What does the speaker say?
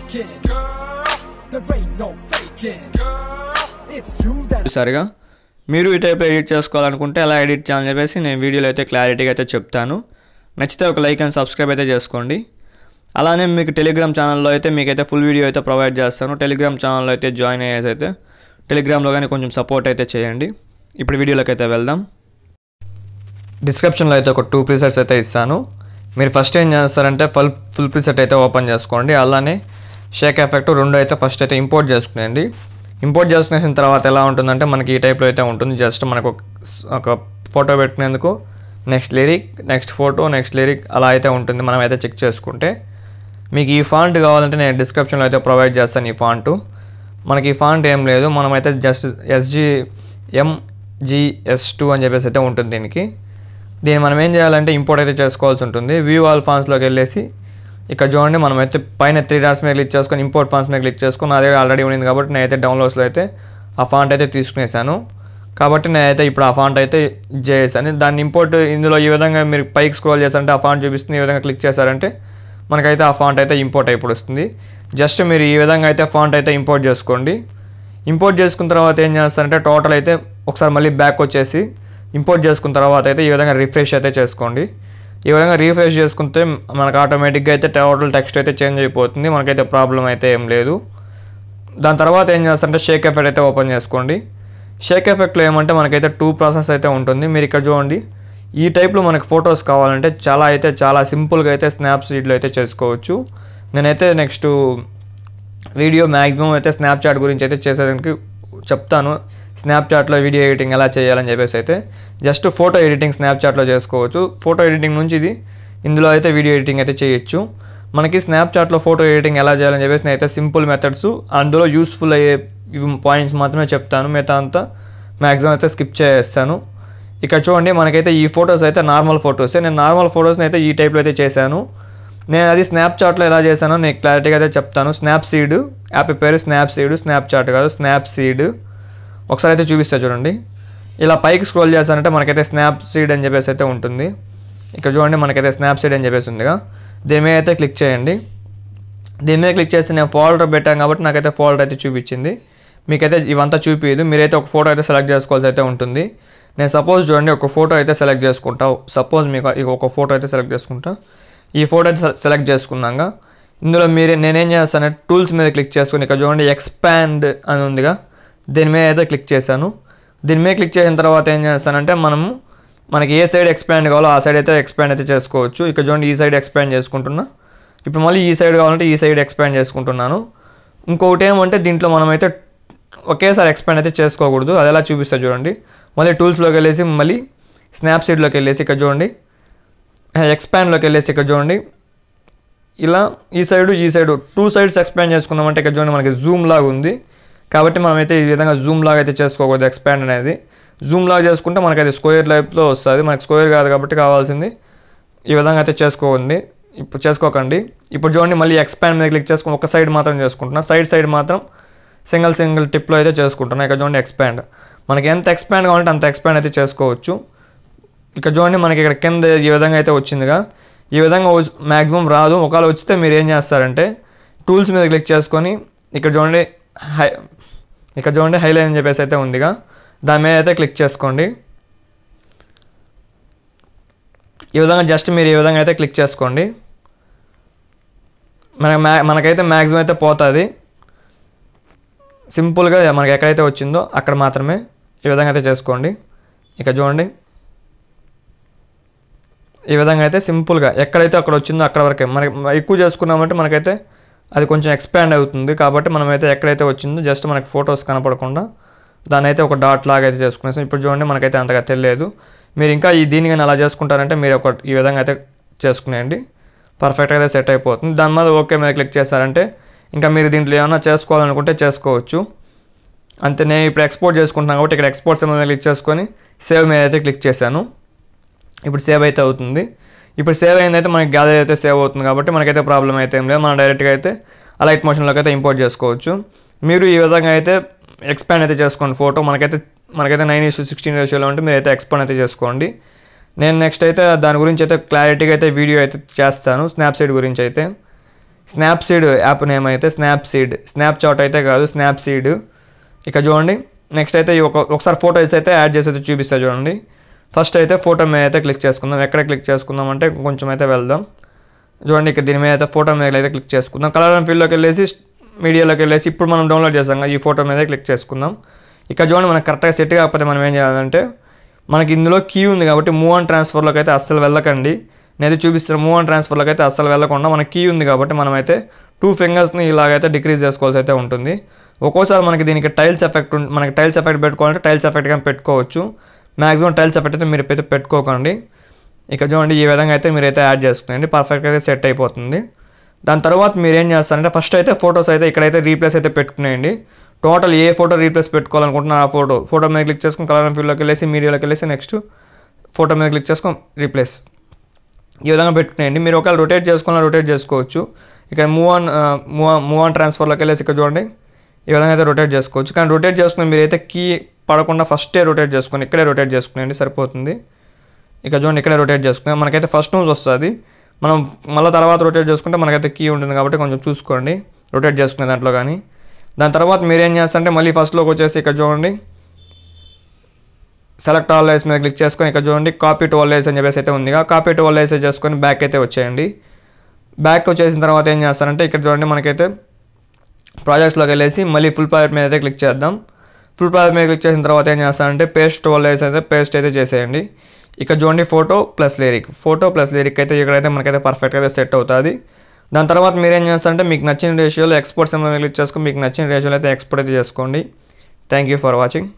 faking, girl. There ain't no faking, girl. It's you that. సరిగా మీరు ఈ type edit చేసుకోవాలనుకుంటే ఎలా ఎడిట్ చేయాలని చెప్పేసి నేను వీడియోలో అయితే క్లారిటీగా అయితే చెప్తాను. నచ్చితే ఒక లైక్ అండ్ సబ్స్క్రైబ్ అయితే చేసుకోండి. అలానే మీకు టెలిగ్రామ్ ఛానల్లో అయితే మీకైతే ఫుల్ వీడియో అయితే ప్రొవైడ్ చేస్తాను. టెలిగ్రామ్ ఛానల్లో అయితే జాయిన్ అయ్యేసి అయితే టెలిగ్రామ్లో కానీ కొంచెం సపోర్ట్ అయితే చేయండి. ఇప్పుడు వీడియోలోకి అయితే వెళ్దాం. డిస్క్రిప్షన్లో అయితే ఒక 2 ప్రీసెట్స్ అయితే ఇస్తాను. మీరు ఫస్ట్ ఏం చేస్తారంటే ఫుల్ ప్రీసెట్ అయితే ఓపెన్ చేసుకోండి. అలానే షేక్ ఎఫెక్ట్ 2 అయితే ఫస్ట్ అయితే ఇంపోర్ట్ చేసుకునేయండి. ఇంపోర్ట్ చేసుకునేసిన తర్వాత ఎలా ఉంటుందంటే మనకి ఈ టైప్లో అయితే ఉంటుంది. జస్ట్ మనకు ఒక ఫోటో పెట్టుకునేందుకు next lyric, next photo, next lyric అలా అయితే ఉంటుంది. మనం అయితే చెక్ చేసుకుంటే మీకు ఈ ఫాంట్ కావాలంటే నేను డిస్క్రిప్షన్లో అయితే ప్రొవైడ్ చేస్తాను. ఈ ఫాంటు మనకి ఈ ఫాంట్ ఏం లేదు, మనమైతే జస్ట్ MGS2 అని చెప్పేసి అయితే ఉంటుంది దీనికి. దీన్ని మనం ఏం చేయాలంటే ఇంపోర్ట్ అయితే చేసుకోవాల్సి ఉంటుంది. వ్యూ ఆల్ ఫాంట్స్లోకి వెళ్ళేసి ఇక్కడ చూడండి మనమైతే పైన 3 డాట్స్ మీద క్లిక్ చేసుకొని ఇంపోర్ట్ ఫాంట్స్ మీద క్లిక్ చేసుకొని నా దగ్గర ఆల్రెడీ ఉంది కాబట్టి నేనైతే డౌన్లోడ్స్లో అయితే ఆ ఫాంట్ అయితే తీసుకునేసాను. కాబట్టి నేనైతే ఇప్పుడు ఆ ఫాంట్ అయితే చేసాను. దాన్ని ఇంపోర్ట్ ఇందులో ఈ విధంగా మీరు పైకి స్క్రోల్ చేస్తారంటే ఆ ఫాంట్ చూపిస్తుంది. ఈ విధంగా క్లిక్ చేశారంటే మనకైతే ఆ ఫాంట్ అయితే ఇంపోర్ట్ అయిపోయి వస్తుంది. జస్ట్ మీరు ఈ విధంగా అయితే ఫాంట్ అయితే ఇంపోర్ట్ చేసుకోండి. ఇంపోర్ట్ చేసుకున్న తర్వాత ఏం చేస్తారంటే టోటల్ అయితే ఒకసారి మళ్ళీ బ్యాక్ వచ్చేసి ఇంపోర్ట్ చేసుకున్న తర్వాత అయితే ఈ విధంగా రిఫ్రెష్ అయితే చేసుకోండి. ఈ విధంగా రీఫ్రెష్ చేసుకుంటే మనకు ఆటోమేటిక్గా అయితే టోటల్ టెక్స్ట్ అయితే చేంజ్ అయిపోతుంది. మనకైతే ప్రాబ్లం అయితే ఏం లేదు. దాని తర్వాత ఏం చేస్తారంటే షేక్ ఎఫెక్ట్ అయితే ఓపెన్ చేసుకోండి. షేక్ ఎఫెక్ట్లో ఏమంటే మనకైతే 2 ప్రాసెస్ అయితే ఉంటుంది. మీరు ఇక్కడ చూడండి ఈ టైప్లో మనకు ఫొటోస్ కావాలంటే చాలా సింపుల్గా అయితే స్నాప్సీడ్లో అయితే చేసుకోవచ్చు. నేనైతే నెక్స్ట్ వీడియో మ్యాక్సిమం అయితే స్నాప్చాట్ గురించి అయితే చేసేదానికి చెప్తాను. స్నాప్చాట్లో వీడియో ఎడిటింగ్ ఎలా చేయాలని చెప్పేసి అయితే జస్ట్ ఫోటో ఎడిటింగ్ స్నాప్చాట్లో చేసుకోవచ్చు. ఫోటో ఎడిటింగ్ నుంచి ఇందులో అయితే వీడియో ఎడిటింగ్ అయితే చేయొచ్చు. మనకి స్నాప్చాట్లో ఫోటో ఎడిటింగ్ ఎలా చేయాలని చెప్పేసి నేనైతే సింపుల్ మెథడ్స్ అందులో యూస్ఫుల్ అయ్యే పాయింట్స్ మాత్రమే చెప్తాను. మిగతా అంతా మ్యాక్సిమం అయితే స్కిప్ చేస్తాను. ఇక్కడ చూడండి మనకైతే ఈ ఫొటోస్ అయితే నార్మల్ ఫొటోసే. నేను నార్మల్ ఫొటోస్ని అయితే ఈ టైప్లో అయితే చేశాను. నేను అది స్నాప్చాట్లో ఎలా చేశానో నేను క్లారిటీగా అయితే చెప్తాను. స్నాప్సీడ్ యాప్ పేరు స్నాప్చాట్ కాదు స్నాప్సీడ్. ఒకసారి అయితే చూపిస్తా చూడండి. ఇలా పైకి స్క్రోల్ చేస్తానంటే మనకైతే స్నాప్సీడ్ అని చెప్పేసి అయితే ఉంటుంది. ఇక్కడ చూడండి మనకైతే స్నాప్సీడ్ అని చెప్పేసి ఉందిగా. దీని మీద అయితే క్లిక్ చేయండి. దీని మీద క్లిక్ చేస్తే నేను ఫోల్డర్ పెట్టాను కాబట్టి నాకైతే ఫోల్డర్ అయితే చూపించింది. మీకైతే ఇవంతా చూపించదు. మీరైతే ఒక ఫోటో అయితే సెలెక్ట్ చేసుకోవాల్సి అయితే ఉంటుంది. నేను సపోజ్ చూడండి ఒక ఫోటో అయితే సెలెక్ట్ చేసుకుంటా. సపోజ్ మీకు ఒక ఫోటో అయితే సెలెక్ట్ చేసుకుంటా. ఈ ఫోటో అయితే సెలెక్ట్ చేసుకున్నాక ఇందులో నేనేం చేస్తానంటే టూల్స్ మీద క్లిక్ చేసుకుని ఇక్కడ చూడండి ఎక్స్పాండ్ అని ఉందిగా, దీని మీద అయితే క్లిక్ చేశాను. దీని మీద క్లిక్ చేసిన తర్వాత ఏం చేస్తానంటే మనకి ఏ సైడ్ ఎక్స్పాండ్ కావాలో ఆ సైడ్ అయితే ఎక్స్పాండ్ అయితే చేసుకోవచ్చు. ఇక్కడ చూడండి ఈ సైడ్ ఎక్స్పాండ్ చేసుకుంటున్నా. ఇప్పుడు మళ్ళీ ఈ సైడ్ కావాలంటే ఈ సైడ్ ఎక్స్పాండ్ చేసుకుంటున్నాను. ఇంకొకటి ఏమంటే దీంట్లో మనమైతే ఒకేసారి ఎక్స్పాండ్ అయితే చేసుకోకూడదు. అది ఎలా చూపిస్తా చూడండి. మళ్ళీ టూల్స్లోకి వెళ్ళేసి మళ్ళీ స్నాప్సీడ్లోకి వెళ్ళేసి ఇక్కడ చూడండి ఎక్స్పాండ్లోకి వెళ్ళేసి ఇక్కడ చూడండి ఇలా ఈ సైడ్ 2 సైడ్స్ ఎక్స్పాండ్ చేసుకున్నామంటే ఇక్కడ చూడండి మనకి జూమ్ లాగా ఉంది. కాబట్టి మనమైతే ఈ విధంగా జూమ్ లాగా అయితే చేసుకోకూడదు. ఎక్స్పాండ్ అనేది జూమ్ లాగా చేసుకుంటే మనకైతే స్క్వేర్ టైప్లో వస్తుంది. మనకి స్క్వేర్ కాదు కాబట్టి కావాల్సింది ఈ విధంగా అయితే చేసుకోకండి. ఇప్పుడు చూడండి మళ్ళీ ఎక్స్పాండ్ మీద క్లిక్ చేసుకుని ఒక సైడ్ మాత్రం చేసుకుంటున్నా. సైడ్ మాత్రం సింగిల్ టిప్లో అయితే చేసుకుంటున్నా. ఇక్కడ చూడండి ఎక్స్పాండ్ మనకి ఎంత ఎక్స్పాండ్ కావాలంటే అంత ఎక్స్పాండ్ అయితే చేసుకోవచ్చు. ఇక్కడ చూడండి మనకి ఇక్కడ కింద ఈ విధంగా అయితే వచ్చిందిగా. ఈ విధంగా మ్యాక్సిమం రాదు. ఒకవేళ వచ్చితే మీరు ఏం చేస్తారంటే టూల్స్ మీద క్లిక్ చేసుకొని ఇక్కడ చూడండి హైలైట్ అని చెప్పేసి అయితే ఉందిగా, దాని మీద అయితే క్లిక్ చేసుకోండి. ఈ విధంగా జస్ట్ మీరు ఈ విధంగా అయితే క్లిక్ చేసుకోండి. మనకైతే మ్యాక్సిమం అయితే పోతుంది. సింపుల్గా మనకి ఎక్కడైతే వచ్చిందో అక్కడ మాత్రమే ఈ విధంగా అయితే చేసుకోండి. ఇక చూడండి ఈ విధంగా అయితే సింపుల్గా ఎక్కడైతే అక్కడ వచ్చిందో అక్కడ వరకే. మనకి ఎక్కువ చేసుకున్నామంటే మనకైతే అది కొంచెం ఎక్స్పాండ్ అవుతుంది. కాబట్టి మనమైతే ఎక్కడైతే వచ్చిందో జస్ట్ మనకి ఫొటోస్ కనపడకుండా దాన్ని అయితే ఒక డాట్ లాగా అయితే చేసుకునేసాం. ఇప్పుడు చూడండి మనకైతే అంతగా తెలియదు. మీరు ఇంకా దీన్ని కానీ అలా చేసుకుంటారంటే మీరు ఈ విధంగా అయితే చేసుకునేయండి. పర్ఫెక్ట్గా అయితే సెట్ అయిపోతుంది. దాని మీద ఓకే మీద క్లిక్ చేస్తారంటే ఇంకా మీరు దీంట్లో ఏమైనా చేసుకోవాలనుకుంటే చేసుకోవచ్చు. అంతే. నేను ఇప్పుడు ఎక్స్పోర్ట్ చేసుకుంటున్నాను కాబట్టి ఇక్కడ ఎక్స్పోర్ట్స్ మీద క్లిక్ చేసుకొని సేవ్ మీద అయితే క్లిక్ చేశాను. ఇప్పుడు సేవ్ అయితే అవుతుంది. ఇప్పుడు సేవ్ అయిందైతే మనకి గ్యాలరీ అయితే సేవ్ అవుతుంది కాబట్టి మనకైతే ప్రాబ్లం అయితే ఏం లేదు. మనం డైరెక్ట్గా అయితే లైట్ మోషన్లోకి అయితే ఇంపోర్ట్ చేసుకోవచ్చు. మీరు ఈ విధంగా అయితే ఎక్స్పాండ్ అయితే చేసుకోండి. ఫోటో మనకైతే 9:16 రేషియోలో ఉంటే మీరు అయితే ఎక్స్పాండ్ అయితే చేసుకోండి. నేను నెక్స్ట్ అయితే దాని గురించి అయితే క్లారిటీగా అయితే వీడియో అయితే చేస్తాను. స్నాప్సీడ్ గురించి అయితే స్నాప్సీడ్ యాప్ నేమ్ అయితే స్నాప్సీడ్, స్నాప్చాట్ అయితే కాదు స్నాప్సీడ్. ఇక చూడండి నెక్స్ట్ అయితే ఒకసారి ఫోటోస్ అయితే యాడ్ చేసి అయితే చూపిస్తా చూడండి. ఫస్ట్ అయితే ఫోటో మీద అయితే క్లిక్ చేసుకుందాం. ఎక్కడ క్లిక్ చేసుకుందాం అంటే కొంచెం అయితే వెళ్దాం. చూడండి ఇక్కడ దీని మీద అయితే ఫోటో మీద అయితే క్లిక్ చేసుకుందాం. కలర్ అండ్ ఫీల్డ్లోకి వెళ్ళేసి మీడియాలోకి వెళ్ళేసి ఇప్పుడు మనం డౌన్లోడ్ చేస్తాం ఈ ఫోటో మీద క్లిక్ చేసుకుందాం. ఇక్కడ చూడండి మనకు కరెక్ట్గా సెట్ కాకపోతే మనం ఏం చేయాలంటే మనకి ఇందులో కీ ఉంది కాబట్టి మూవ్ అండ్ ట్రాన్స్ఫర్లోకి అయితే అస్సలు వెళ్ళకండి. నేనైతే చూపిస్తాను. మూవ్ అండ్ ట్రాన్స్ఫర్లోకి అయితే అస్సలు వెళ్ళకుండా మనకి కీ ఉంది కాబట్టి మనమైతే 2 ఫింగర్స్ని ఇలాగైతే డిక్రీజ్ చేసుకోవాల్సి అయితే ఉంటుంది. ఒక్కోసారి మనకి దీనికి టైల్స్ ఎఫెక్ట్ మనకి టైల్స్ ఎఫెక్ట్ పెట్టుకోవాలంటే టైల్స్ ఎఫెక్ట్ కానీ పెట్టుకోవచ్చు. మ్యాక్సిమం టైల్స్ ఎఫెక్ట్ అయితే మీరు అయితే పెట్టుకోకండి. ఇక చూడండి ఈ విధంగా అయితే మీరైతే యాడ్ చేసుకునేయండి. పర్ఫెక్ట్గా అయితే సెట్ అయిపోతుంది. దాని తర్వాత మీరు ఏం చేస్తారంటే ఫస్ట్ అయితే ఫొటోస్ అయితే ఇక్కడైతే రీప్లేస్ అయితే పెట్టుకునేయండి. టోటల్ ఏ ఫోటో రీప్లేస్ పెట్టుకోవాలనుకుంటున్నా ఆ ఫోటో మీద క్లిక్ చేసుకుని కలర్ అండ్ ఫీల్డ్లోకి వెళ్ళేసి మీడియాలోకి వెళ్ళేసి నెక్స్ట్ ఫోటో మీద క్లిక్ చేసుకొని రీప్లేస్ ఈ విధంగా పెట్టుకునేయండి. మీరు ఒకవేళ రొటేట్ చేసుకోవాలని రొటేట్ చేసుకోవచ్చు. ఇక్కడ మూవ్ ఆన్ ట్రాన్స్ఫర్లోకి వెళ్ళేసి ఇక్కడ చూడండి ఈ విధంగా అయితే రొటేట్ చేసుకోవచ్చు. కానీ రొటేట్ చేసుకుని మీరైతే కీ పడకుండా ఫస్టే రొటేట్ చేసుకొని ఇక్కడే రొటేట్ చేసుకునేయండి సరిపోతుంది. ఇక చూడండి ఇక్కడే రొటేట్ చేసుకుని మనకైతే ఫస్ట్ న్యూస్ వస్తుంది. మనం మళ్ళీ తర్వాత రొటేట్ చేసుకుంటే మనకైతే కీ ఉంటుంది కాబట్టి కొంచెం చూసుకోండి రొటేట్ చేసుకునే దాంట్లో. కానీ దాని తర్వాత మీరేం చేస్తారంటే మళ్ళీ ఫస్ట్లోకి వచ్చేసి ఇక్కడ చూడండి సెలెక్ట్ ఆల్ లేయర్స్ మీద క్లిక్ చేసుకొని ఇక్కడ చూడండి కాపీ టు ఆల్ లేయర్స్ అని చెప్పేసి అయితే ఉంది. కాపీ టు ఆల్ లేయర్స్ చేసుకొని బ్యాక్ అయితే వచ్చేయండి. బ్యాక్ వచ్చేసిన తర్వాత ఏం చేస్తారంటే ఇక్కడ చూడండి మనకైతే ప్రాజెక్ట్స్లోకి వెళ్ళేసి మళ్ళీ ఫుల్ ప్రాజెక్ట్ మీద అయితే క్లిక్ చేద్దాం. ఫుల్ ప్రాజెక్ట్ మీద క్లిక్ చేసిన తర్వాత ఏం చేస్తారంటే పేస్ట్ టు ఆల్ లేయర్స్ అయితే పేస్ట్ అయితే చేసేయండి. ఇక్కడ చూడండి ఫోటో ప్లస్ లిరిక్ అయితే ఇక్కడైతే మనకైతే పర్ఫెక్ట్గా అయితే సెట్ అవుతుంది. దాని తర్వాత మీరు ఏం చేస్తారంటే మీకు నచ్చిన రేషియోలో ఎక్స్పోర్ట్ సింబల్ క్లిక్ చేసుకొని మీకు నచ్చిన రేషియోలో అయితే ఎక్స్పోర్ట్ అయితే చేసుకోండి. Thank you for watching.